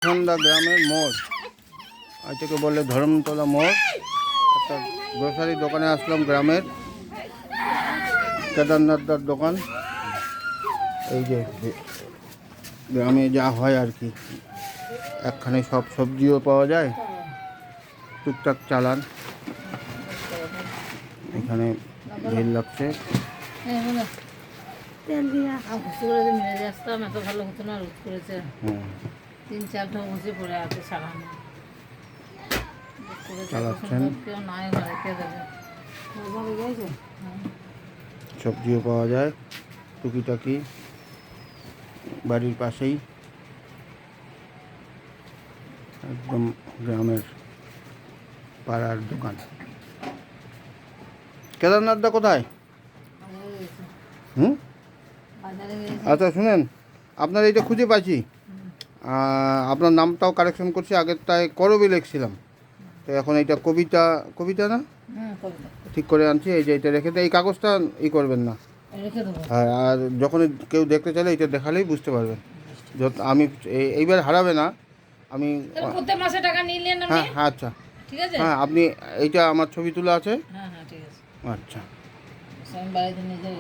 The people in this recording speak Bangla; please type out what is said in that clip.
সন্ধ্যা গ্রামের মোড়, এটাকে বলে ধর্মতলা মোড়। একটা গ্রোসারি দোকানে আসলাম, গ্রামের কেদারনাথদার দোকান। এই যে গ্রামে যা হয় আর কি, একখানে সব সবজিও পাওয়া যায়, টুকটাক চালান। এখানে ভিড় লাগছে। তেল দিয়া করে মিলে আসতাম, এত ভালো হতো না। রোদ করেছে, 3-4 ঠো বসে পড়ে আছে সারানো চালাচ্ছেন। কেউ নাই ঘরে, কে দেবে? সবজিও পাওয়া যায় টুকিটাকি, বাড়ির পাশেই, একদম গ্রামের পাড়ার দোকান। কেদারনাথদা কোথায়? আচ্ছা শুনেন, আপনার এইটা খুঁজে পাচ্ছি, আপনার নামটাও কারেকশন করছি। আগেরটায় করবি লিখছিলাম, তো এখন এইটা কবিতা, কবিতা না ঠিক করে আনছি। এই যে এটা রেখে দেয়, এই কাগজটা করবেন না। হ্যাঁ, আর যখন কেউ দেখতে চাইলে এটা দেখালেই বুঝতে পারবেন। আমি এইবার হারাবে না আমি। হ্যাঁ হ্যাঁ, আচ্ছা হ্যাঁ, আপনি এইটা আমার ছবি তোলা আছে। হ্যাঁ হ্যাঁ, ঠিক আছে। আচ্ছা। আমি বাড়িতে নিজে